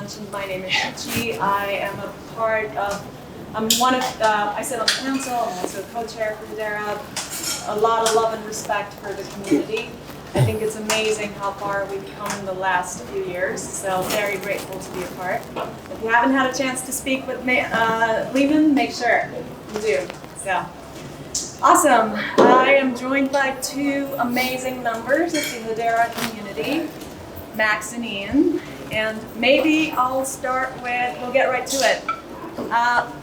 mentioned, my name is Shichi. I am a part of, I sit on the council, I'm also co-chair for Hedera. A lot of love and respect for the community. I think it's amazing how far we've come in the last few years, so very grateful to be a part. If you haven't had a chance to speak with Lehman, make sure you do. So, awesome. I am joined by two amazing members of the Hedera community, Max and Ian, and maybe I'll start with, we'll get right to it.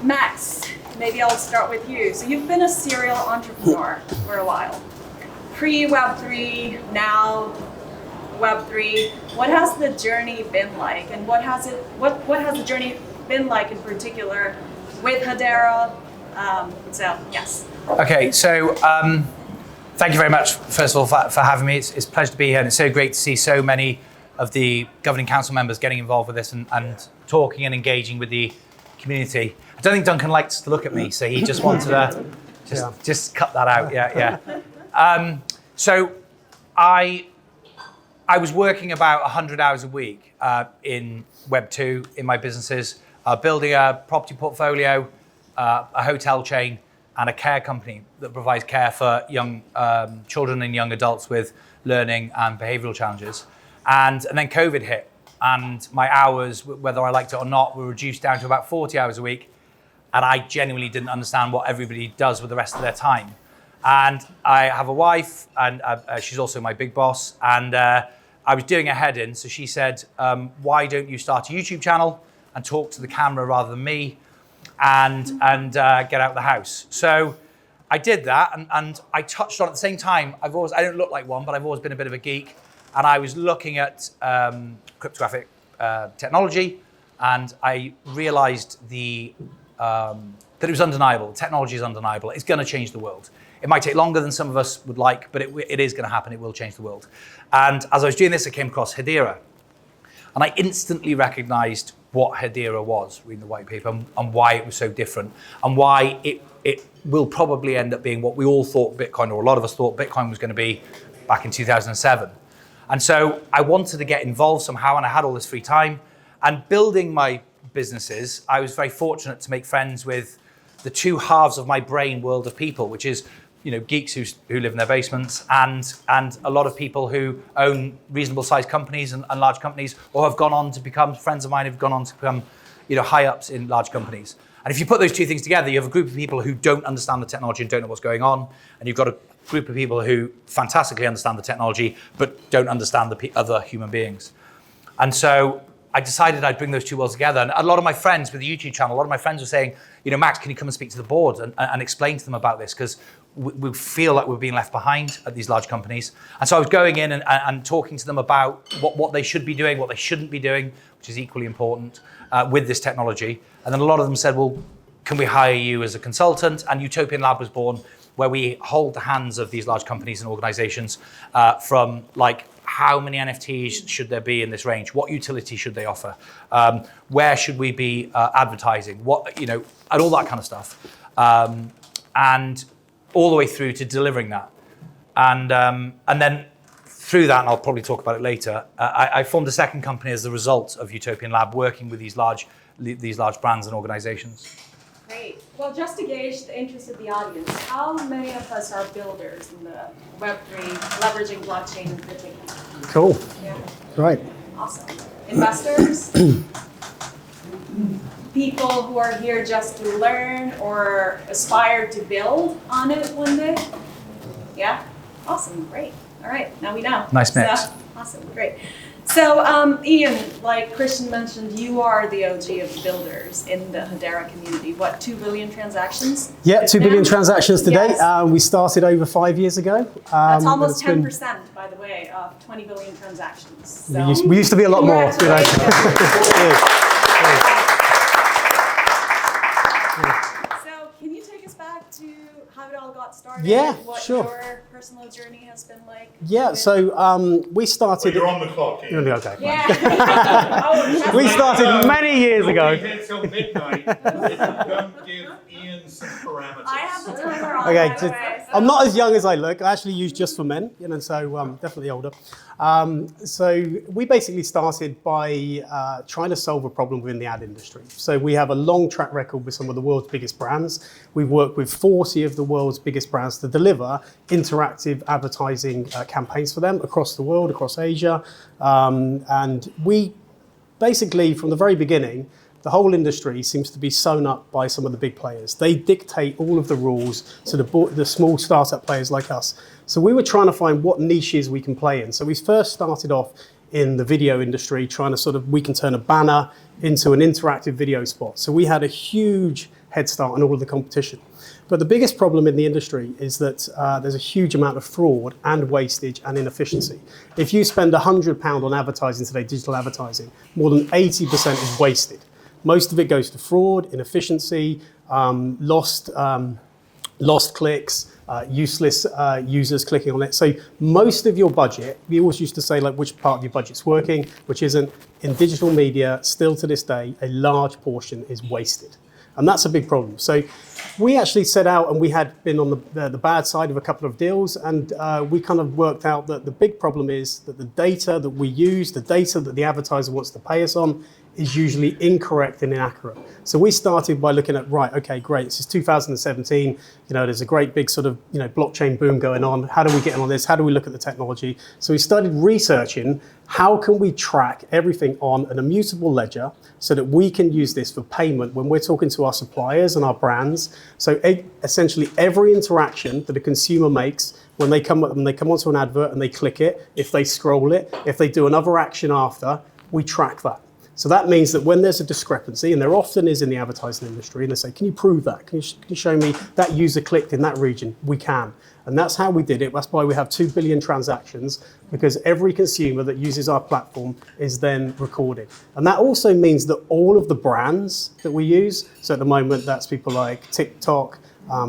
Max, maybe I'll start with you. So you've been a serial entrepreneur for a while. Pre-Web3, now Web3. What has the journey been like, and what has the journey been like in particular with Hedera? So yes. Okay, so thank you very much, first of all, for having me. It's a pleasure to be here, and it's so great to see so many of the governing council members getting involved with this and talking and engaging with the community. I don't think Duncan likes to look at me, so he just wanted to just cut that out. Yeah. So I was working about 100 hours a week in Web2 in my businesses, building a property portfolio, a hotel chain, and a care company that provides care for young children and young adults with learning and behavioural challenges. And then COVID hit, and my hours, whether I liked it or not, were reduced down to about 40 hours a week. And I genuinely didn't understand what everybody does with the rest of their time. And I have a wife, and she's also my big boss. And I was doing a head-in, so she said, why don't you start a YouTube channel and talk to the camera rather than me, and get out of the house? So I did that, and I touched on at the same time, I don't look like one, but I've always been a bit of a geek. And I was looking at cryptographic technology, and I realized that it was undeniable. Technology is undeniable. It's going to change the world. It might take longer than some of us would like, but it is going to happen. It will change the world. And as I was doing this, I came across Hedera. And I instantly recognized what Hedera was, reading the white paper, and why it was so different, and why it will probably end up being what we all thought Bitcoin, or a lot of us thought Bitcoin was going to be back in 2007. And so I wanted to get involved somehow, and I had all this free time. And building my businesses, I was very fortunate to make friends with the two halves of my brain world of people, which is, geeks who live in their basements, and a lot of people who own reasonable sized companies and large companies, or have gone on to become, friends of mine have gone on to become, high ups in large companies. And if you put those two things together, you have a group of people who don't understand the technology and don't know what's going on, and you've got a group of people who fantastically understand the technology but don't understand the other human beings. And so I decided I'd bring those two worlds together. And a lot of my friends with the YouTube channel, a lot of my friends were saying, Max, can you come and speak to the board and explain to them about this? Because we feel like we're being left behind at these large companies. And so I was going in and talking to them about what they should be doing, what they shouldn't be doing, which is equally important with this technology. And then a lot of them said, well, can we hire you as a consultant? And Utopian Lab was born, where we hold the hands of these large companies and organizations from like, how many NFTs should there be in this range? What utility should they offer? Where should we be advertising? And all that kind of stuff. And all the way through to delivering that. And then through that, and I'll probably talk about it later, I formed a second company as the result of Utopian Lab, working with these large brands and organizations. Great. Well, just to gauge the interest of the audience, how many of us are builders in the Web3, leveraging blockchain in particular? Cool. Yeah. Right. Awesome. Investors? People who are here just to learn or aspire to build on it one day? Yeah? Awesome. Great. All right. Now we know. Nice mix. So, awesome. Great. So, Ian, like Christian mentioned, you are the OG of builders in the Hedera community. What, 2 billion transactions? Yeah, 2 billion transactions today. Yes. We started over 5 years ago. That's almost 10%, by the way, of 20 billion transactions. So, we used to be a lot more. So, can you take us back to how it all got started? Yeah, what sure. your personal journey has been like? Yeah, so we started... Well, you're on the clock. Ian. Okay. Yeah. We started many years ago. We'll be here till midnight. If you don't give Ian some parameters. I have the timer on, Okay, by the so way. I'm not as young as I look. I actually use just for men, so definitely older. So we basically started by trying to solve a problem within the ad industry. So we have a long track record with some of the world's biggest brands. We've worked with 40 of the world's biggest brands to deliver interactive advertising campaigns for them across the world, across Asia. And we basically, from the very beginning, the whole industry seems to be sewn up by some of the big players. They dictate all of the rules to the small startup players like us. So we were trying to find what niches we can play in. So we first started off in the video industry, trying to we can turn a banner into an interactive video spot. So we had a huge head start on all of the competition. But the biggest problem in the industry is that there's a huge amount of fraud and wastage and inefficiency. If you spend £100 on advertising today, digital advertising, more than 80% is wasted. Most of it goes to fraud, inefficiency, lost clicks, useless users clicking on it. So most of your budget, we always used to say like which part of your budget's working, which isn't. In digital media, still to this day, a large portion is wasted. And that's a big problem. So we actually set out, and we had been on the bad side of a couple of deals, and we kind of worked out that the big problem is that the data that we use, the data that the advertiser wants to pay us on, is usually incorrect and inaccurate. So we started by looking at, right, okay, great, this is 2017, there's a great big sort of, blockchain boom going on. How do we get in on this? How do we look at the technology? So we started researching how can we track everything on an immutable ledger so that we can use this for payment when we're talking to our suppliers and our brands. So essentially every interaction that a consumer makes when they come onto an advert and they click it, if they scroll it, if they do another action after, we track that. So that means that when there's a discrepancy, and there often is in the advertising industry, and they say, can you prove that? Can you show me that user clicked in that region? We can. And that's how we did it. That's why we have 2 billion transactions, because every consumer that uses our platform is then recorded. And that also means that all of the brands that we use, so at the moment, that's people like TikTok,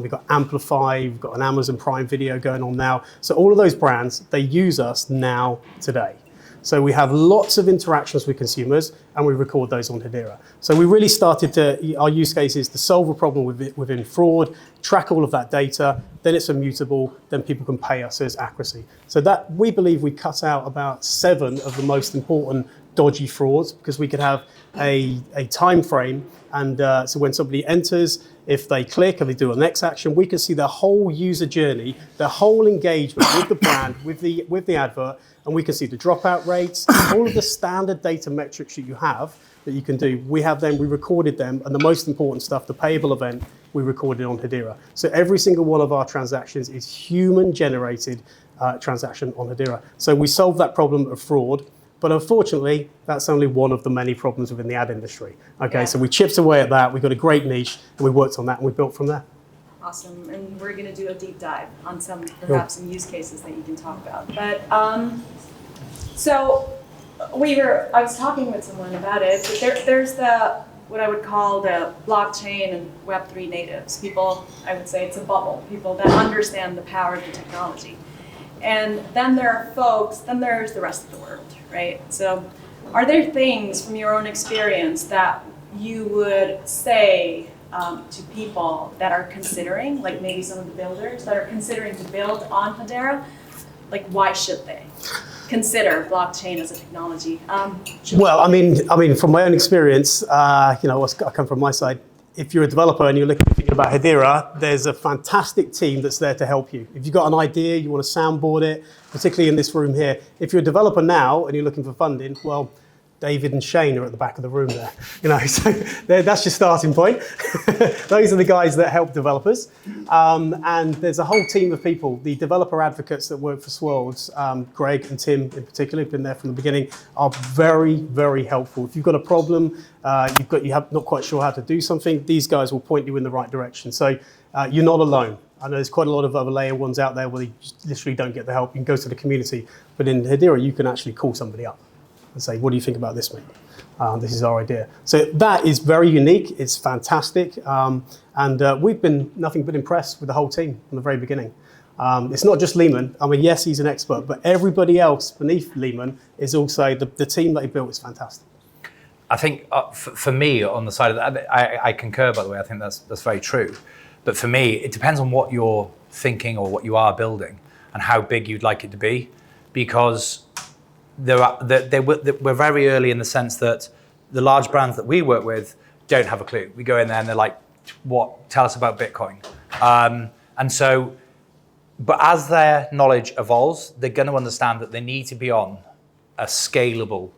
we've got Amplify, we've got an Amazon Prime Video going on now. So all of those brands, they use us now, today. So we have lots of interactions with consumers, and we record those on Hedera. So we really started our use case is to solve a problem within fraud, track all of that data, then it's immutable, then people can pay us as accuracy. So that we believe we cut out about 7 of the most important dodgy frauds, because we could have a time frame, and so when somebody enters, if they click and they do a next action, we can see their whole user journey, their whole engagement with the brand, with the advert, and we can see the dropout rates, all of the standard data metrics that you have that you can do. We have them, we recorded them, and the most important stuff, the payable event, we recorded on Hedera. So every single one of our transactions is human-generated transaction on Hedera. So we solved that problem of fraud. But unfortunately, that's only one of the many problems within the ad industry. Okay, yeah. So we chipped away at that. We got a great niche, and we worked on that, and we built from there. Awesome, and we're going to do a deep dive on perhaps some use cases that you can talk about. But so I was talking with someone about it. But there's what I would call the blockchain and Web3 natives. People, I would say it's a bubble. People that understand the power of the technology. And then there's the rest of the world, right? So are there things from your own experience that you would say to people that are considering, like maybe some of the builders that are considering to build on Hedera? Like, why should they consider blockchain as a technology? Well, I mean, from my own experience, I come from my side. If you're a developer and you're thinking about Hedera, there's a fantastic team that's there to help you. If you've got an idea, you want to soundboard it, particularly in this room here. If you're a developer now and you're looking for funding, well, David and Shane are at the back of the room there. So that's your starting point. Those are the guys that help developers. And there's a whole team of people, the developer advocates that work for Swirlds, Greg and Tim in particular, who've been there from the beginning, are very, very helpful. If you've got a problem, you have not quite sure how to do something, these guys will point you in the right direction. So you're not alone. I know there's quite a lot of other layer ones out there where you just literally don't get the help. You can go to the community. But in Hedera, you can actually call somebody up and say, what do you think about this, mate? This is our idea. So that is very unique. It's fantastic. And we've been nothing but impressed with the whole team from the very beginning. It's not just Lehman. I mean, yes, he's an expert, but everybody else beneath Lehman is also, the team that he built is fantastic. I think for me, on the side of that, I concur, by the way. I think that's very true. But for me, it depends on what you're thinking or what you are building and how big you'd like it to be, because we're very early in the sense that the large brands that we work with don't have a clue. We go in there and they're like, "What? Tell us about Bitcoin." But as their knowledge evolves, they're going to understand that they need to be on a scalable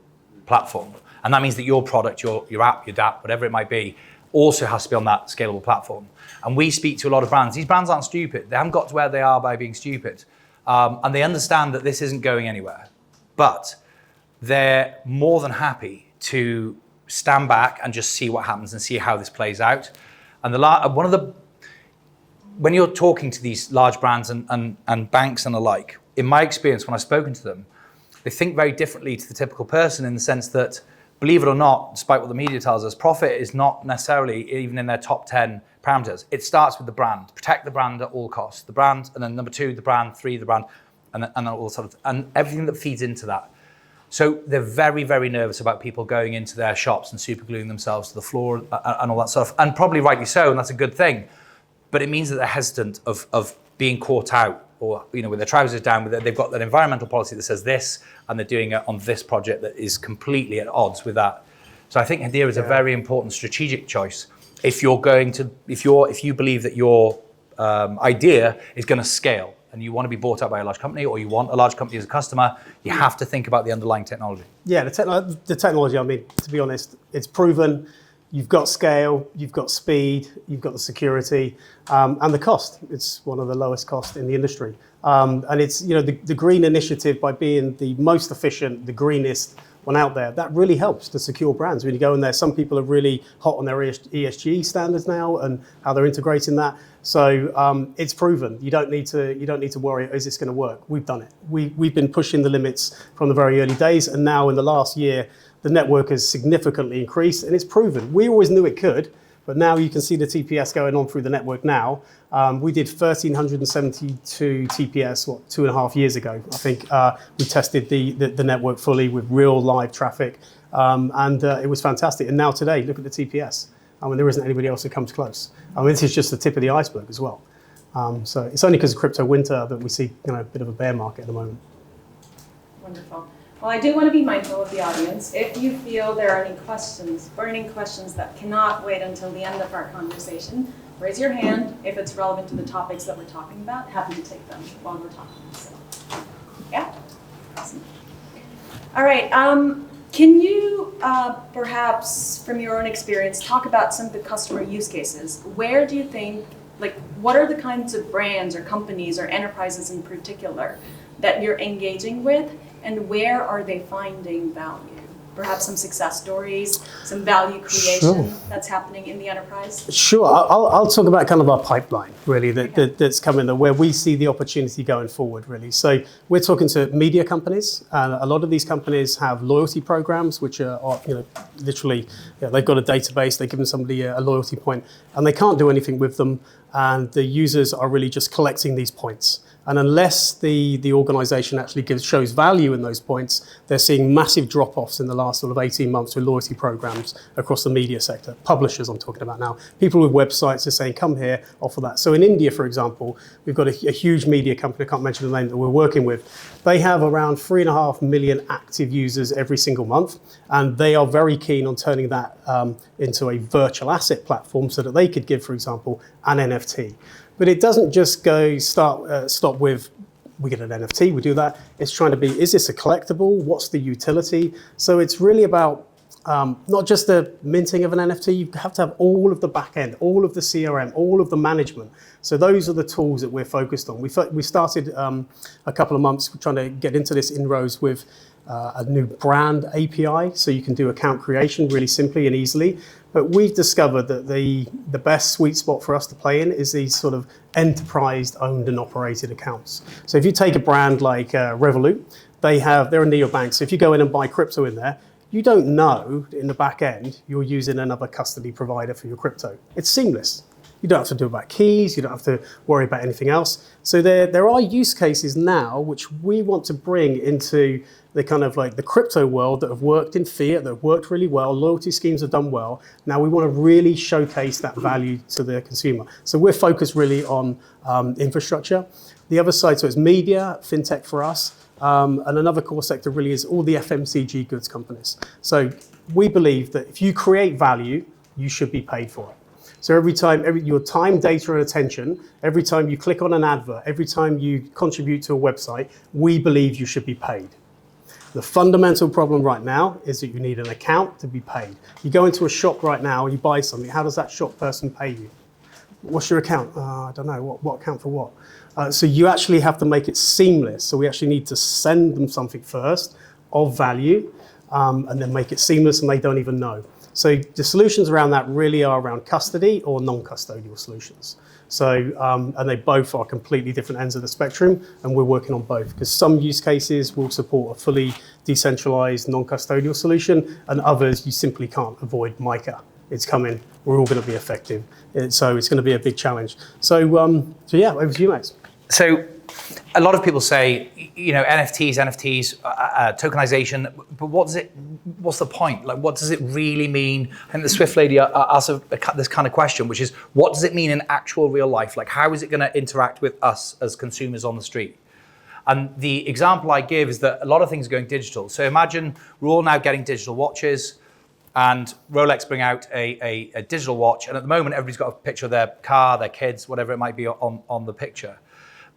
platform. And that means that your product, your app, your dApp, whatever it might be, also has to be on that scalable platform. And we speak to a lot of brands. These brands aren't stupid. They haven't got to where they are by being stupid. And they understand that this isn't going anywhere. But they're more than happy to stand back and just see what happens and see how this plays out. And when you're talking to these large brands and banks and the like, in my experience, when I've spoken to them, they think very differently to the typical person in the sense that, believe it or not, despite what the media tells us, profit is not necessarily even in their top 10 parameters. It starts with the brand. Protect the brand at all costs. The brand, and then number 2, the brand, 3, the brand, and all sort of, and everything that feeds into that. So they're very, very nervous about people going into their shops and supergluing themselves to the floor and all that stuff, and probably rightly so, and that's a good thing. But it means that they're hesitant of being caught out, or with their trousers down. They've got an environmental policy that says this, and they're doing it on this project that is completely at odds with that. So I think Hedera is a very important strategic choice. If you believe that your idea is going to scale, and you want to be bought out by a large company, or you want a large company as a customer, you have to think about the underlying technology. Yeah, the technology. I mean, to be honest, it's proven. You've got scale, you've got speed, you've got the security, and the cost. It's one of the lowest costs in the industry. And it's, the green initiative, by being the most efficient, the greenest one out there, that really helps to secure brands. When you go in there, some people are really hot on their ESG standards now and how they're integrating that. So it's proven. You don't need to worry, is this going to work? We've done it. We've been pushing the limits from the very early days, and now in the last year, the network has significantly increased, and it's proven. We always knew it could, but now you can see the TPS going on through the network now. We did 1,372 TPS, 2.5 years ago. I think we tested the network fully with real live traffic, and it was fantastic. And now today, look at the TPS. I mean, there isn't anybody else that comes close. I mean, this is just the tip of the iceberg as well. So it's only because of crypto winter that we see a bit of a bear market at the moment. Wonderful. Well, I do want to be mindful of the audience. If you feel there are any questions, burning questions that cannot wait until the end of our conversation, raise your hand. If it's relevant to the topics that we're talking about, happy to take them while we're talking. So, yeah, awesome. All right, can you perhaps, from your own experience, talk about some of the customer use cases? Where do you think, what are the kinds of brands or companies or enterprises in particular that you're engaging with? And where are they finding value? Perhaps some success stories, some value creation that's happening in the enterprise? Sure. I'll talk about kind of our pipeline, really, that's coming, where we see the opportunity going forward, really. So we're talking to media companies, and a lot of these companies have loyalty programs, which are literally, they've got a database, they're giving somebody a loyalty point, and they can't do anything with them, and the users are really just collecting these points. And unless the organization actually shows value in those points, they're seeing massive drop-offs in the last sort of 18 months with loyalty programs across the media sector. Publishers I'm talking about now. People with websites are saying, come here, offer that. So in India, for example, we've got a huge media company, I can't mention the name, that we're working with. They have around 3.5 million active users every single month, and they are very keen on turning that into a virtual asset platform so that they could give, for example, an NFT. But it doesn't just stop with, we get an NFT, we do that. It's trying to be, is this a collectible? What's the utility? So it's really about not just the minting of an NFT, you have to have all of the back end, all of the CRM, all of the management. So those are the tools that we're focused on. We started a couple of months trying to get into this inroads with a new brand API, so you can do account creation really simply and easily. But we've discovered that the best sweet spot for us to play in is these sort of enterprise owned and operated accounts. So if you take a brand like Revolut, they're a neobank. So if you go in and buy crypto in there, you don't know in the back end you're using another custody provider for your crypto. It's seamless. You don't have to do about keys. You don't have to worry about anything else. So there are use cases now which we want to bring into the kind of like the crypto world that have worked in fiat, that have worked really well. Loyalty schemes have done well. Now we want to really showcase that value to the consumer. So we're focused really on infrastructure. The other side, so it's media, fintech for us. And another core sector really is all the FMCG goods companies. So we believe that if you create value, you should be paid for it. So every time, your time, data, and attention, every time you click on an advert, every time you contribute to a website, we believe you should be paid. The fundamental problem right now is that you need an account to be paid. You go into a shop right now and you buy something, how does that shop person pay you? What's your account? I don't know, what account for what? So you actually have to make it seamless. So we actually need to send them something first of value and then make it seamless and they don't even know. So the solutions around that really are around custody or non-custodial solutions. So, and they both are completely different ends of the spectrum, and we're working on both because some use cases will support a fully decentralized non-custodial solution, and others you simply can't avoid MiCA. It's coming. We're all going to be affected. So it's going to be a big challenge. So yeah, over to you, Max. So a lot of people say, you know, NFTs, tokenization, but what's the point? Like, what does it really mean? And the Swift lady asked this kind of question, which is, what does it mean in actual real life? Like, how is it going to interact with us as consumers on the street? And the example I give is that a lot of things are going digital. So imagine we're all now getting digital watches, and Rolex bring out a digital watch, and at the moment, everybody's got a picture of their car, their kids, whatever it might be on the picture.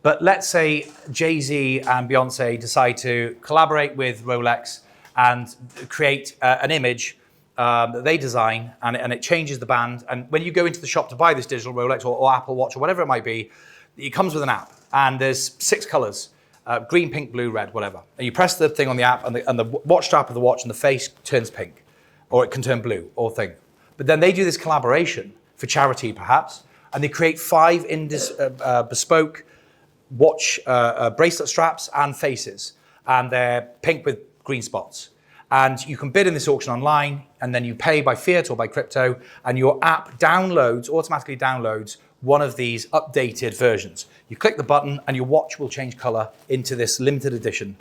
But let's say Jay-Z and Beyonce decide to collaborate with Rolex and create an image that they design, and it changes the band. And when you go into the shop to buy this digital Rolex or Apple Watch or whatever it might be, it comes with an app, and there's 6 colors, green, pink, blue, red, whatever. And you press the thing on the app, and the watch strap of the watch and the face turns pink, or it can turn blue, or thing. But then they do this collaboration for charity, perhaps, and they create 5 bespoke watch bracelet straps and faces, and they're pink with green spots. And you can bid in this auction online, and then you pay by fiat or by crypto, and your app automatically downloads one of these updated versions. You click the button and your watch will change color into this limited edition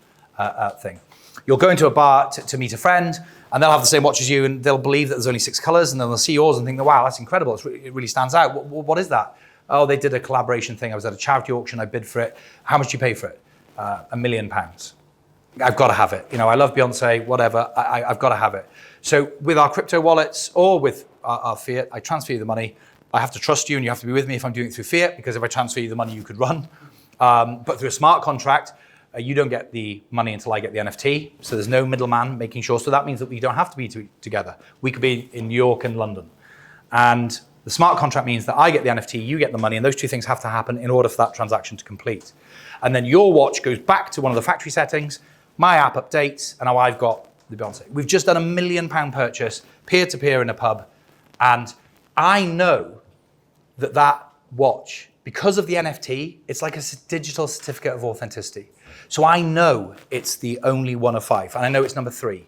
thing. You'll go into a bar to meet a friend, and they'll have the same watch as you, and they'll believe that there's only 6 colors, and then they'll see yours and think, wow, that's incredible, it really stands out. What is that? Oh, they did a collaboration thing. I was at a charity auction. I bid for it. How much do you pay for it? £1 million. I've got to have it. You know, I love Beyonce, whatever. I've got to have it. So with our crypto wallets or with our fiat, I transfer you the money. I have to trust you, and you have to be with me if I'm doing it through fiat, because if I transfer you the money, you could run. But through a smart contract, you don't get the money until I get the NFT. So there's no middleman making sure. So that means that we don't have to be together. We could be in New York and London. And the smart contract means that I get the NFT, you get the money, and those 2 things have to happen in order for that transaction to complete. And then your watch goes back to one of the factory settings, my app updates, and now I've got the Beyonce. We've just done £1 million purchase, peer-to-peer in a pub, and I know that watch, because of the NFT, it's like a digital certificate of authenticity. So I know it's the only one of 5, and I know it's number 3.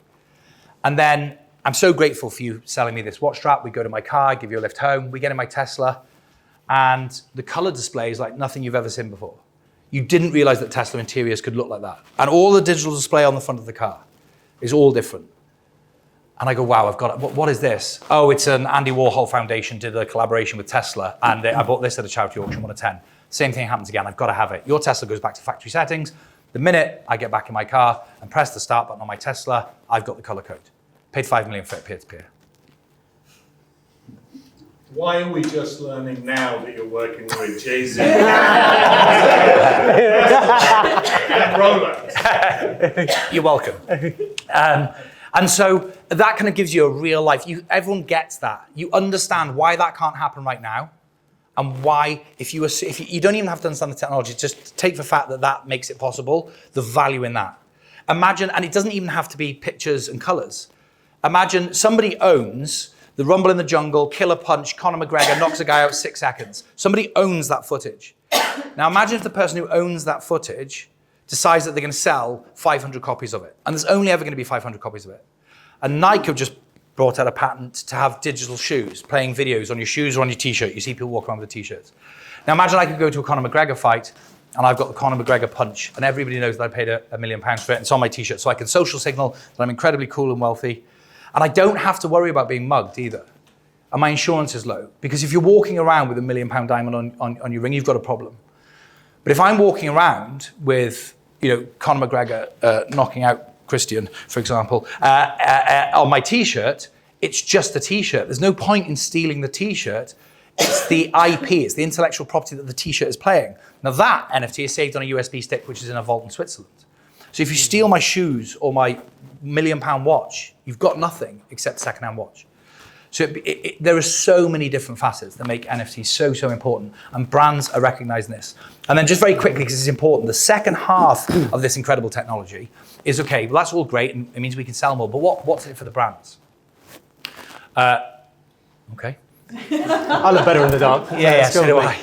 And then I'm so grateful for you selling me this watch strap. We go to my car, I give you a lift home, we get in my Tesla, and the color display is like nothing you've ever seen before. You didn't realize that Tesla interiors could look like that. And all the digital display on the front of the car is all different. And I go, wow, I've got it. What is this? Oh, it's an Andy Warhol Foundation did a collaboration with Tesla, and I bought this at a charity auction, 1 of 10. Same thing happens again, I've got to have it. Your Tesla goes back to factory settings. The minute I get back in my car and press the start button on my Tesla, I've got the color code. Paid $5 million for it peer-to-peer. Why are we just learning now that you're working with Jay-Z and Rolex? You're welcome. And so that kind of gives you a real life. Everyone gets that. You understand why that can't happen right now, and why, if you don't even have to understand the technology, just take the fact that makes it possible, the value in that. Imagine, and it doesn't even have to be pictures and colors. Imagine somebody owns the Rumble in the Jungle, Killer Punch, Conor McGregor knocks a guy out 6 seconds. Somebody owns that footage. Now imagine if the person who owns that footage decides that they're going to sell 500 copies of it. And there's only ever going to be 500 copies of it. And Nike have just brought out a patent to have digital shoes, playing videos on your shoes or on your t-shirt. You see people walk around with t-shirts. Now imagine I could go to a Conor McGregor fight and I've got the Conor McGregor punch and everybody knows that I paid £1 million for it and it's on my t-shirt. So I can social signal that I'm incredibly cool and wealthy. And I don't have to worry about being mugged either. And my insurance is low. Because if you're walking around with £1 million diamond on your ring, you've got a problem. But if I'm walking around with, Conor McGregor knocking out Christian, for example, on my t-shirt, it's just a t-shirt. There's no point in stealing the t-shirt. It's the IP, it's the intellectual property that the t-shirt is playing. Now that NFT is saved on a USB stick, which is in a vault in Switzerland. So if you steal my shoes or my £1 million watch, you've got nothing except a secondhand watch. So there are so many different facets that make NFTs so important, and brands are recognizing this. And then just very quickly, because it's important, the second half of this incredible technology is, okay, well that's all great, and it means we can sell more, but what's in it for the brands? Okay. I look better in the dark. Yeah, so do I.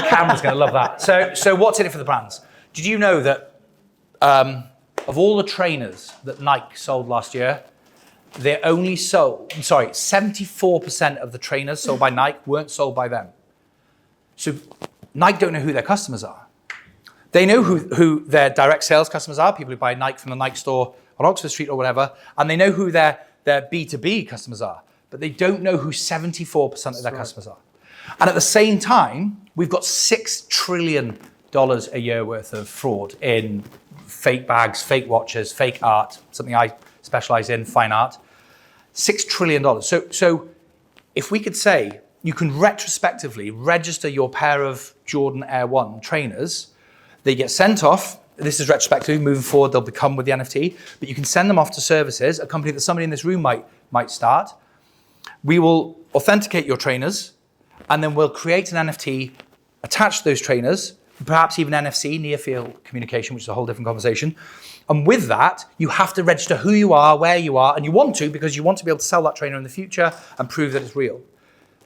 Cameron's going to love that. So what's in it for the brands? Did you know that of all the trainers that Nike sold last year, they only sold, 74% of the trainers sold by Nike weren't sold by them. So Nike don't know who their customers are. They know who their direct sales customers are, people who buy Nike from the Nike store on Oxford Street or whatever, and they know who their B2B customers are, but they don't know who 74% of their customers are. And at the same time, we've got $6 trillion a year worth of fraud in fake bags, fake watches, fake art, something I specialize in, fine art. $6 trillion. So if we could say you can retrospectively register your pair of Jordan Air 1 trainers, they get sent off. This is retrospectively, moving forward, they'll become with the NFT, but you can send them off to services, a company that somebody in this room might start. We will authenticate your trainers, and then we'll create an NFT attached to those trainers, perhaps even NFC, near field communication, which is a whole different conversation. And with that, you have to register who you are, where you are, and you want to because you want to be able to sell that trainer in the future and prove that it's real.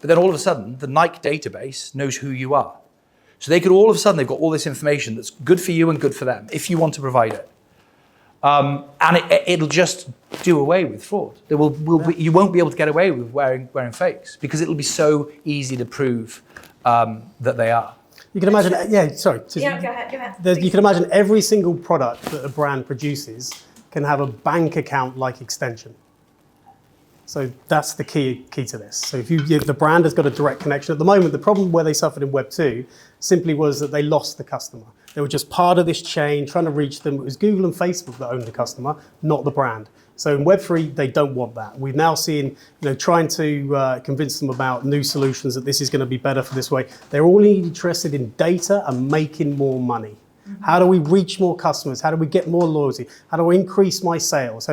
But then all of a sudden, the Nike database knows who you are. So they could all of a sudden, they've got all this information that's good for you and good for them, if you want to provide it. And it'll just do away with fraud. You won't be able to get away with wearing fakes because it'll be so easy to prove that they are. You can imagine, Go ahead. You can imagine every single product that a brand produces can have a bank account-like extension. So that's the key to this. So if the brand has got a direct connection. At the moment, the problem where they suffered in Web2 simply was that they lost the customer. They were just part of this chain, trying to reach them. It was Google and Facebook that owned the customer, not the brand. So in Web3, they don't want that. We've now seen, trying to convince them about new solutions, that this is going to be better for this way. They're all interested in data and making more money. How do we reach more customers? How do we get more loyalty? How do I increase my sales?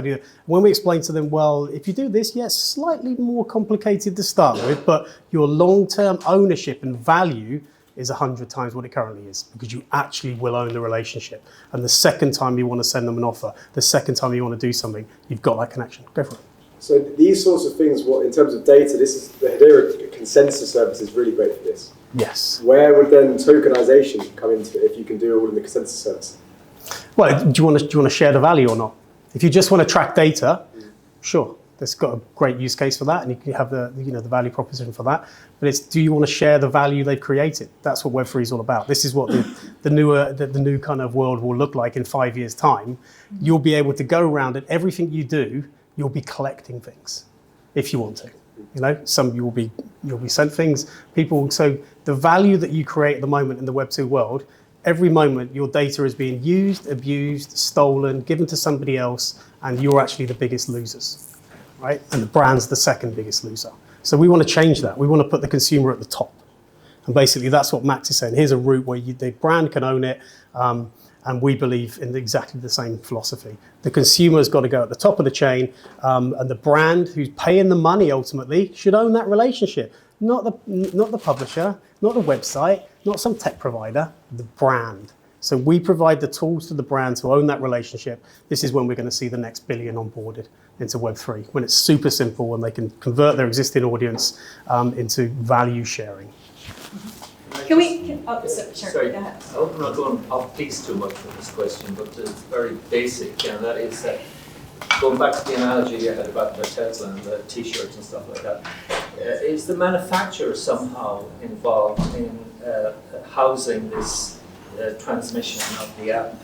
When we explain to them, well, if you do this, yes, slightly more complicated to start with, but your long-term ownership and value is 100 times what it currently is, because you actually will own the relationship. And the second time you want to send them an offer, the second time you want to do something, you've got that connection. Go for it. So these sorts of things, in terms of data, the Hedera consensus service is really great for this. Yes. Where would then tokenization come into it if you can do it all in the consensus service? Well, do you want to share the value or not? If you just want to track data, sure, there's got a great use case for that, and you can have the value proposition for that. But it's, do you want to share the value they've created? That's what Web3 is all about. This is what the new kind of world will look like in 5 years' time. You'll be able to go around and everything you do, you'll be collecting things if you want to. You'll be sent things. So the value that you create at the moment in the Web2 world, every moment your data is being used, abused, stolen, given to somebody else, and you're actually the biggest losers, right? And the brand's the second biggest loser. So we want to change that. We want to put the consumer at the top. And basically that's what Max is saying. Here's a route where the brand can own it, and we believe in exactly the same philosophy. The consumer's got to go at the top of the chain, and the brand who's paying the money ultimately should own that relationship. Not the publisher, not the website, not some tech provider, the brand. So we provide the tools to the brand to own that relationship. This is when we're going to see the next billion onboarded into Web3, when it's super simple and they can convert their existing audience into value sharing. Sorry, go ahead. I hope I'm not going off piece too much with this question, but it's very basic, and that is that going back to the analogy you had about the Tesla and the T-shirts and stuff like that, is the manufacturer somehow involved in housing this transmission of the app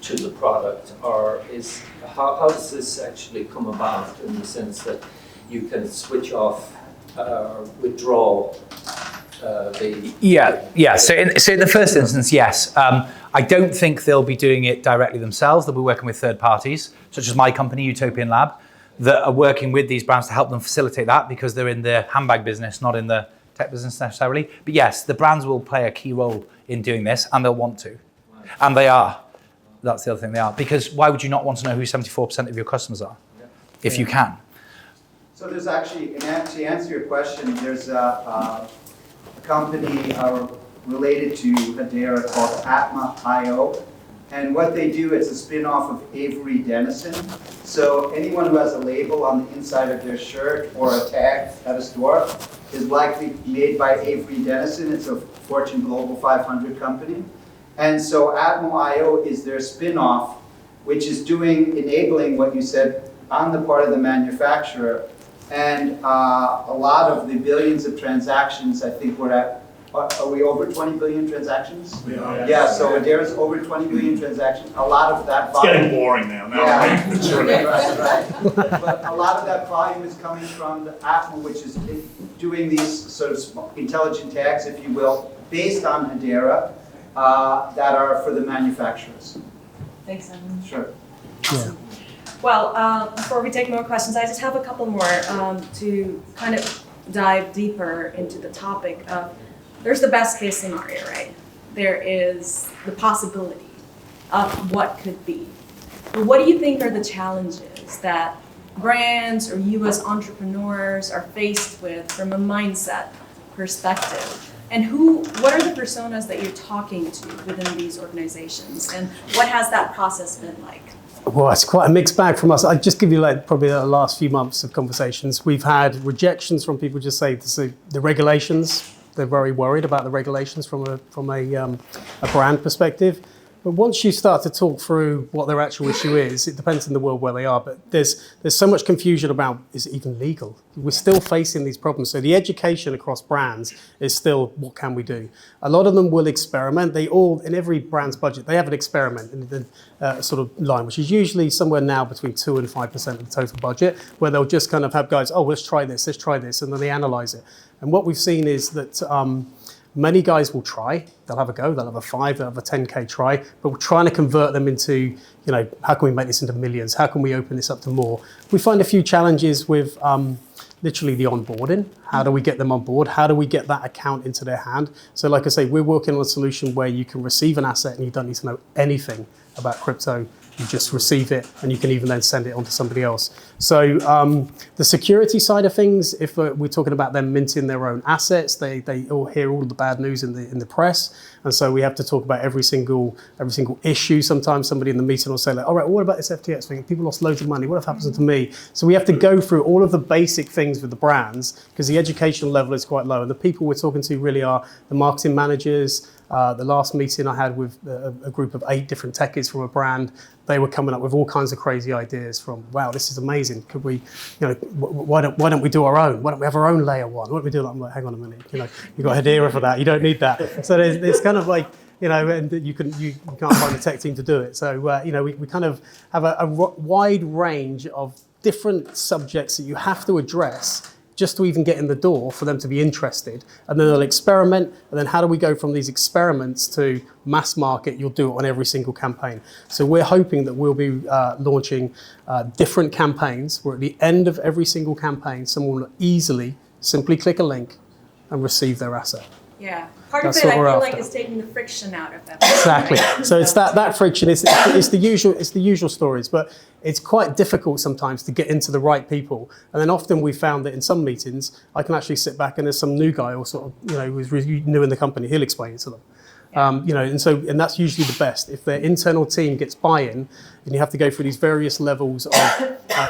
to the product, or how does this actually come about in the sense that you can switch off or withdraw the... Yeah. So in the first instance, yes. I don't think they'll be doing it directly themselves. They'll be working with third parties, such as my company, Utopian Lab, that are working with these brands to help them facilitate that, because they're in the handbag business, not in the tech business necessarily. But yes, the brands will play a key role in doing this, and they'll want to. And they are. That's the other thing, they are. Because why would you not want to know who 74% of your customers are, if you can? So there's actually, to answer your question, there's a company related to Hedera called Atma.io. And what they do, it's a spin-off of Avery Dennison. So anyone who has a label on the inside of their shirt or a tag at a store is likely made by Avery Dennison. It's a Fortune Global 500 company. And so Atma.io is their spin-off, which is enabling what you said on the part of the manufacturer. And a lot of the billions of transactions, I think we're at, are we over 20 billion transactions? We are. Yeah, so Hedera's over 20 billion transactions. A lot of that It's volume. getting boring now. Yeah. Right. But a lot of that volume is coming from the Atma, which is doing these sort of intelligent tags, if you will, based on Hedera, that are for the manufacturers. Thanks, Simon. Sure. Yeah. Well, before we take more questions, I just have a couple more to kind of dive deeper into the topic of, there's the best case scenario, right? There is the possibility of what could be. But what do you think are the challenges that brands or you as entrepreneurs are faced with from a mindset perspective? And what are the personas that you're talking to within these organizations? And what has that process been like? Well, it's quite a mixed bag from us. I'll just give you probably the last few months of conversations. We've had rejections from people just saying the regulations. They're very worried about the regulations from a brand perspective. But once you start to talk through what their actual issue is, it depends on the world where they are. But there's so much confusion about, is it even legal? We're still facing these problems. So the education across brands is still, what can we do? A lot of them will experiment. In every brand's budget, they have an experiment in the sort of line, which is usually somewhere now between 2 and 5% of the total budget, where they'll just kind of have guys, let's try this, and then they analyze it. And what we've seen is that many guys will try, they'll have a go, they'll have a 5, they'll have a 10K try, but we're trying to convert them into, how can we make this into millions? How can we open this up to more? We find a few challenges with literally the onboarding. How do we get them on board? How do we get that account into their hand? So like I say, we're working on a solution where you can receive an asset and you don't need to know anything about crypto. You just receive it and you can even then send it on to somebody else. So the security side of things, if we're talking about them minting their own assets, they all hear all the bad news in the press. And so we have to talk about every single issue. Sometimes somebody in the meeting will say, all right, what about this FTX thing? People lost loads of money. What happens to me? So we have to go through all of the basic things with the brands because the educational level is quite low. And the people we're talking to really are the marketing managers. The last meeting I had with a group of 8 different techies from a brand, they were coming up with all kinds of crazy ideas from, wow, this is amazing. Could we, why don't we do our own? Why don't we have our own layer 1? Why don't we do that? I'm like, hang on a minute, you've got Hedera for that. You don't need that. So there's kind of like, and you can't find the tech team to do it. So, we kind of have a wide range of different subjects that you have to address just to even get in the door for them to be interested. And then they'll experiment. And then how do we go from these experiments to mass market? You'll do it on every single campaign. So we're hoping that we'll be launching different campaigns where at the end of every single campaign, someone will easily simply click a link and receive their asset. Yeah, part That's of it I what we're feel after. like is taking the friction out of that. Exactly. So it's that friction. It's the usual stories, but it's quite difficult sometimes to get into the right people. And then often we found that in some meetings, I can actually sit back and there's some new guy or sort of who's really new in the company. He'll explain it to them. And that's usually the best. If their internal team gets buy-in, and you have to go through these various levels of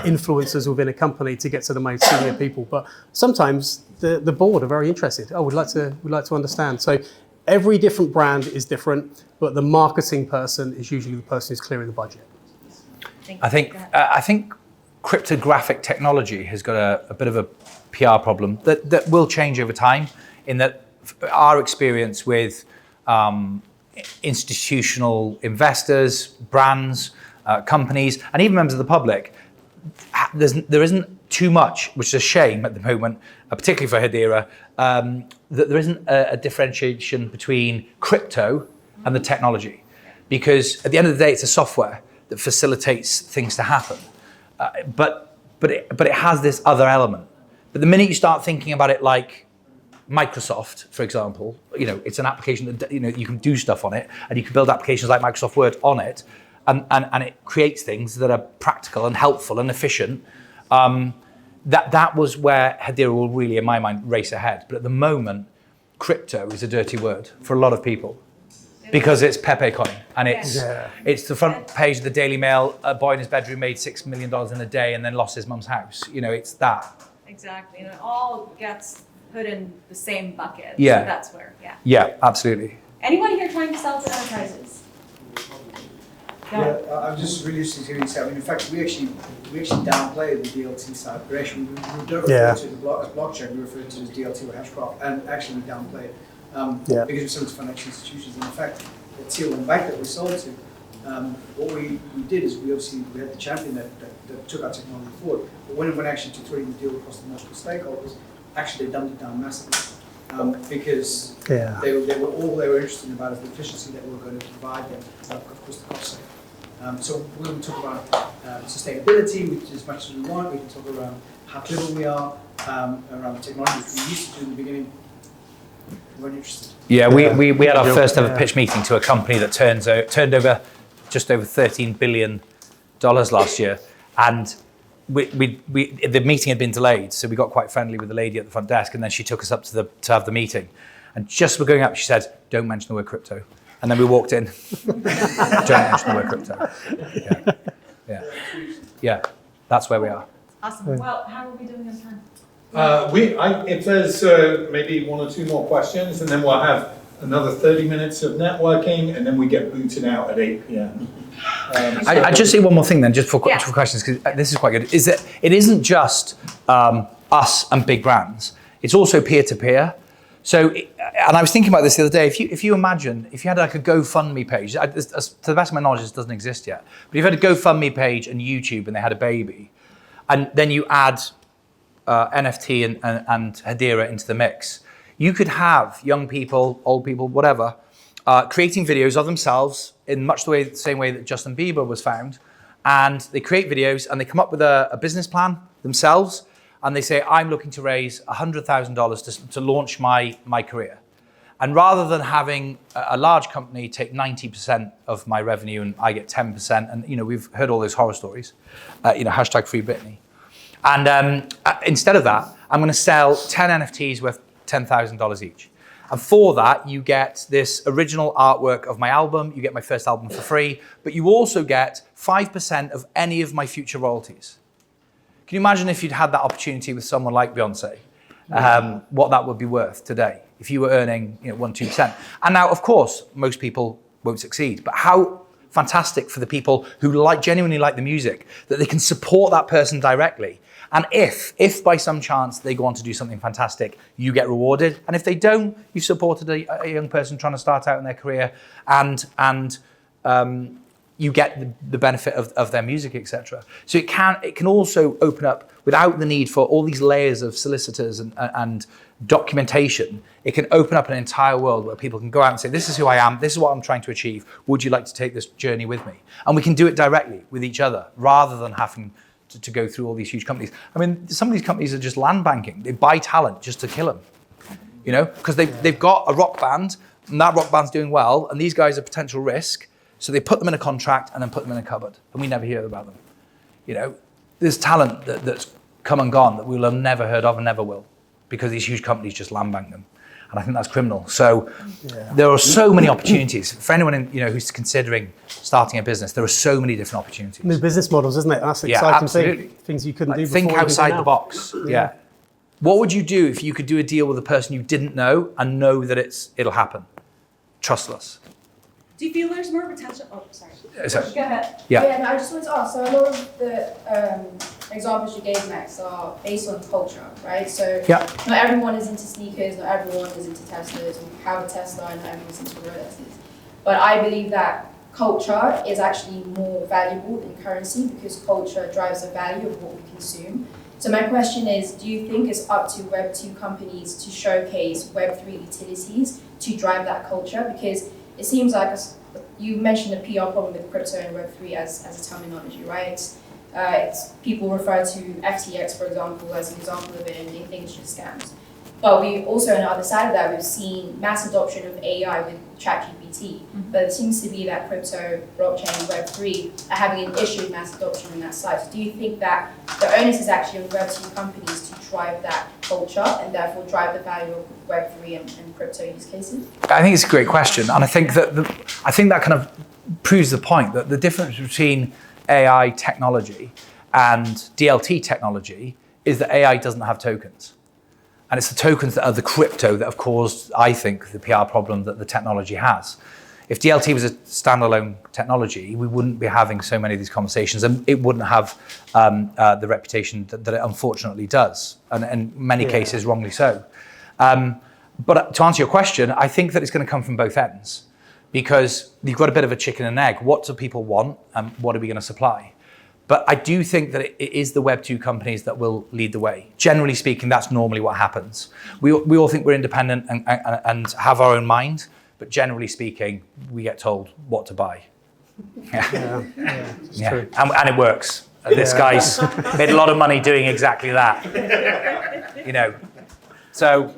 influencers within a company to get to the most senior people. But sometimes the board are very interested. We'd like to understand. So every different brand is different, but the marketing person is usually the person who's clearing the budget. I think cryptographic technology has got a bit of a PR problem that will change over time, in that our experience with institutional investors, brands, companies, and even members of the public, there isn't too much, which is a shame at the moment, particularly for Hedera, that there isn't a differentiation between crypto and the technology. Because at the end of the day, it's a software that facilitates things to happen. But it has this other element. But the minute you start thinking about it like Microsoft, for example, it's an application that you can do stuff on it, and you can build applications like Microsoft Word on it, and it creates things that are practical and helpful and efficient. That was where Hedera will really, in my mind, race ahead. But at the moment, crypto is a dirty word for a lot of people, because it's Pepe coin, and it's the front page of the Daily Mail. A boy in his bedroom made $6 million in a day and then lost his mum's house. It's that. Exactly, and it all gets put in the same bucket. Yeah. So that's where, Yeah, absolutely. Anyone here trying to sell to enterprises? Yeah, I'm just really interested to hear you say. I mean, in fact, we actually downplayed the DLT side. We don't refer to the as blockchain. We refer to it as DLT or hashgraph, and actually we downplayed it because of some of the financial institutions. And in fact, the tier one bank that we sold to, what we did is we had the champion that took our technology forward. But when it went actually to trading the deal across the multiple stakeholders, actually they dumbed it down massively. Because they were interested about is the efficiency that we were going to provide them, of course the cost saving. So when we talk about sustainability, which as much as we want, we can talk around how clever we are, around the technology which we used to do in the beginning. We weren't interested. Yeah, we had our first ever pitch meeting to a company that turned over just over $13 billion last year, and the meeting had been delayed, so we got quite friendly with the lady at the front desk, and then she took us up to have the meeting. And just we're going up, she said, "Don't mention the word crypto." And then we walked in. Don't mention the word crypto. Yeah. That's where we are. Awesome. Well, how are we doing on time? If there's maybe one or two more questions, and then we'll have another 30 minutes of networking, and then we get booted out at 8 p.m. I just say one more thing then, just for questions, because this is quite good, is that it isn't just us and big brands, it's also peer-to-peer. So, and I was thinking about this the other day, if you imagine, if you had like a GoFundMe page, to the best of my knowledge this doesn't exist yet, but if you had a GoFundMe page and YouTube and they had a baby, and then you add NFT and Hedera into the mix, you could have young people, old people, whatever, creating videos of themselves in much the same way that Justin Bieber was found. And they create videos and they come up with a business plan themselves. And they say, I'm looking to raise $100,000 to launch my career. And rather than having a large company take 90% of my revenue and I get 10%, and we've heard all those horror stories, hashtag free Britney. And instead of that, I'm going to sell 10 NFTs worth $10,000 each. And for that, you get this original artwork of my album, you get my first album for free, but you also get 5% of any of my future royalties. Can you imagine if you'd had that opportunity with someone like Beyonce, what that would be worth today, if you were earning 1-2%? And now, of course, most people won't succeed, but how fantastic for the people who genuinely like the music, that they can support that person directly. And if by some chance they go on to do something fantastic, you get rewarded. And if they don't, you've supported a young person trying to start out in their career, and you get the benefit of their music, etc. So it can also open up, without the need for all these layers of solicitors and documentation, it can open up an entire world where people can go out and say, this is who I am, this is what I'm trying to achieve, would you like to take this journey with me? And we can do it directly with each other, rather than having to go through all these huge companies. I mean, some of these companies are just land banking. They buy talent just to kill them, because they've got a rock band, and that rock band's doing well, and these guys are potential risk, so they put them in a contract and then put them in a cupboard, and we never hear about them. There's talent that's come and gone that we'll have never heard of and never will, because these huge companies just land bank them. And I think that's criminal. So there are so many opportunities. For anyone who's considering starting a business, there are so many different opportunities. New business models, isn't it? That's the exciting thing. Things you couldn't do before. Think outside the box. Yeah. What would you do if you could do a deal with a person you didn't know and know that it'll happen? Trustless. Do you feel there's more potential? Oh, sorry. Sorry. Go ahead. Yeah. Yeah, no, I just wanted to ask, so a lot of the examples you gave, Max, are based on culture, right? So Yeah. not everyone is into sneakers, not everyone is into Teslas, we have a Tesla, and not everyone's into Rolexes. But I believe that culture is actually more valuable than currency because culture drives the value of what we consume. So my question is, do you think it's up to Web2 companies to showcase Web3 utilities to drive that culture? Because it seems like you mentioned the PR problem with crypto and Web3 as a terminology, right? It's people refer to FTX, for example, as an example of it, and they think it's just scams. But we also, on the other side of that, we've seen mass adoption of AI with ChatGPT. But it seems to be that crypto, blockchain, Web3 are having an issue with mass adoption on that side. So do you think that the onus is actually on Web2 companies to drive that culture and therefore drive the value of Web3 and crypto use cases? I think it's a great question, and I think that kind of proves the point that the difference between AI technology and DLT technology is that AI doesn't have tokens. And it's the tokens that are the crypto that have caused, I think, the PR problem that the technology has. If DLT was a standalone technology, we wouldn't be having so many of these conversations, and it wouldn't have the reputation that it unfortunately does, and in many cases, wrongly so. But to answer your question, I think that it's going to come from both ends, because you've got a bit of a chicken and egg. What do people want, and what are we going to supply? But I do think that it is the Web2 companies that will lead the way. Generally speaking, that's normally what happens. We all think we're independent and have our own mind, but generally speaking, we get told what to buy. Yeah. It's true. And it works. This guy's made a lot of money doing exactly that. So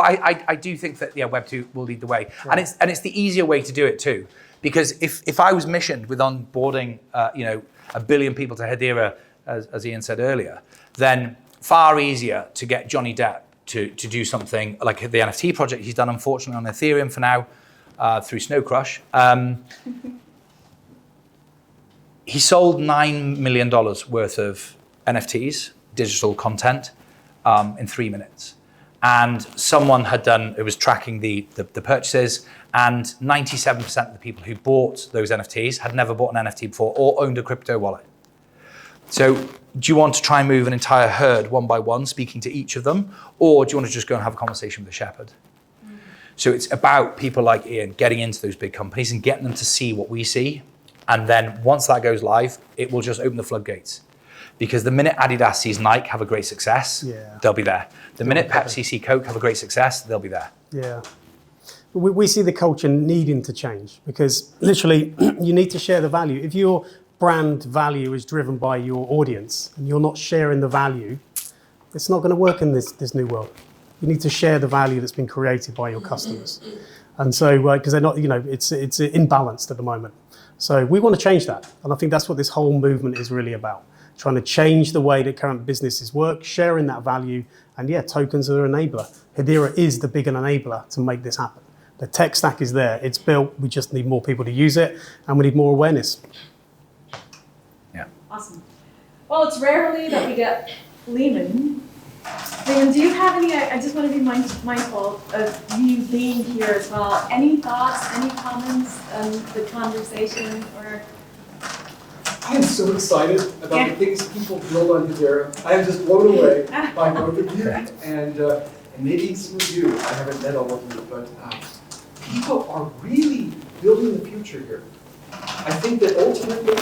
I do think that Web2 will lead the way, and it's the easier way to do it too, because if I was missioned with onboarding 1 billion people to Hedera, as Ian said earlier, then far easier to get Johnny Depp to do something like the NFT project he's done, unfortunately, on Ethereum for now, through Snow Crush. He sold $9 million worth of NFTs, digital content, in 3 minutes. And someone was tracking the purchases, and 97% of the people who bought those NFTs had never bought an NFT before or owned a crypto wallet. So do you want to try and move an entire herd one by one, speaking to each of them, or do you want to just go and have a conversation with the shepherd? So it's about people like Ian getting into those big companies and getting them to see what we see. And then once that goes live, it will just open the floodgates. Because the minute Adidas sees Nike have a great success, they'll be there. The minute Pepsi see Coke have a great success, they'll be there. Yeah. We see the culture needing to change, because literally you need to share the value. If your brand value is driven by your audience and you're not sharing the value, it's not going to work in this new world. You need to share the value that's been created by your customers. And so, because they're not, it's imbalanced at the moment. So we want to change that. And I think that's what this whole movement is really about. Trying to change the way that current businesses work, sharing that value, and tokens are an enabler. Hedera is the bigger enabler to make this happen. The tech stack is there, it's built, we just need more people to use it, and we need more awareness. Yeah. Awesome. Well, it's rarely that we get Lehman. Lehman, do you have any, I just want to be mindful of you being here as well. Any thoughts, any comments on the conversation, or? I am so excited about the things people build on Hedera. I am just blown away by both of you, and maybe some of you. I haven't met all of you, but people are really building the future here. I think that ultimately,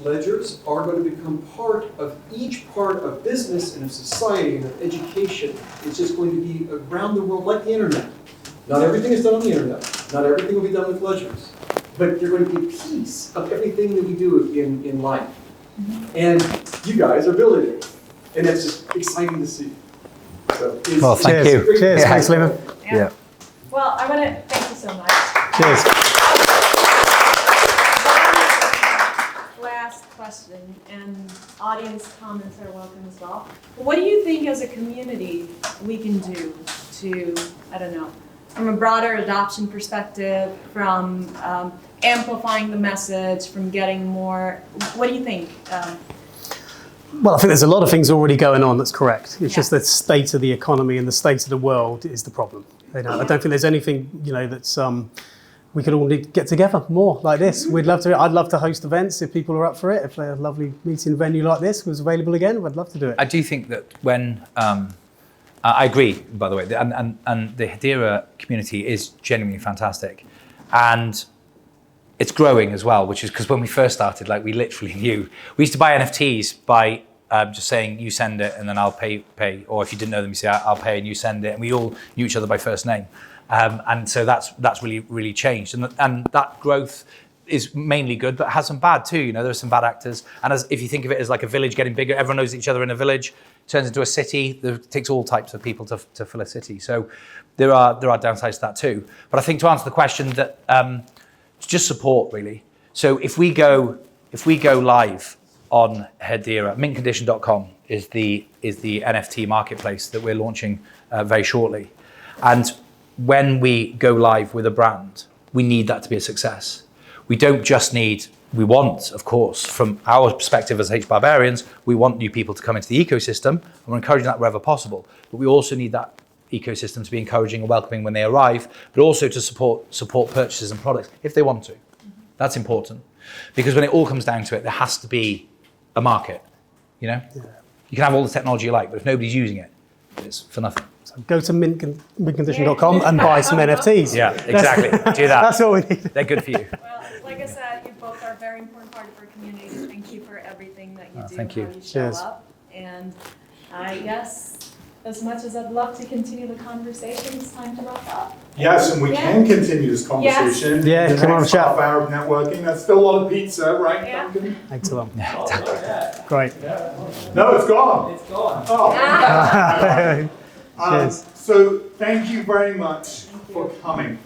ledgers are going to become part of each part of business and of society and of education. It's just going to be around the world like the internet. Not everything is done on the internet. Not everything will be done with ledgers. But they're going to be a piece of everything that we do in life. And you guys are building it. And it's just exciting to see. So well, thank you. Cheers. Thanks, Lehman. Yeah. Well, I want to thank you so much. Cheers. Last question, and audience comments are welcome as well. What do you think as a community we can do to, I don't know, from a broader adoption perspective, from amplifying the message, from getting more, what do you think? Well, I think there's a lot of things already going on that's correct. It's just the state of the economy and the state of the world is the problem. I don't think there's anything, that's we could all get together more like this. We'd love to. I'd love to host events if people are up for it. If a lovely meeting venue like this was available again, I'd love to do it. I do think that when I agree, by the way, and the Hedera community is genuinely fantastic, and it's growing as well. Which is because when we first started, like we literally knew we used to buy NFTs by just saying you send it and then I'll pay, or if you didn't know them, you say I'll pay and you send it, and we all knew each other by first name. And so that's really changed, and that growth is mainly good, but has some bad too. You know, there are some bad actors, and if you think of it as like a village getting bigger, everyone knows each other in a village, turns into a city. It takes all types of people to fill a city. So there are downsides to that too. But I think to answer the question, that it's just support really. So if we go live on Hedera, mintcondition.com is the NFT marketplace that we're launching very shortly, and when we go live with a brand, we need that to be a success. We don't just need, we want, of course, from our perspective as Hbarbarians, we want new people to come into the ecosystem, and we're encouraging that wherever possible. But we also need that ecosystem to be encouraging and welcoming when they arrive, but also to support purchases and products if they want to. That's important. Because when it all comes down to it, there has to be a market, you know? Yeah. You can have all the technology you like, but if nobody's using it, it's for nothing. So go to mintcondition.com and buy some NFTs. Yeah, exactly. Do that. That's all we need. They're good for you. Well, like I said, you both are a very important part of our community. Thank you for everything that you do, thank you. how you show Cheers. up. And I guess, as much as I'd love to continue the conversation, it's time to wrap up. Yes, and we can continue this conversation. Yeah, in the come on, next chat. half hour of networking. That's still a lot of pizza, right, Yeah. Duncan? Excellent. Yeah. Great. No, it's gone. It's gone. Oh. Cheers. So thank you very much for coming.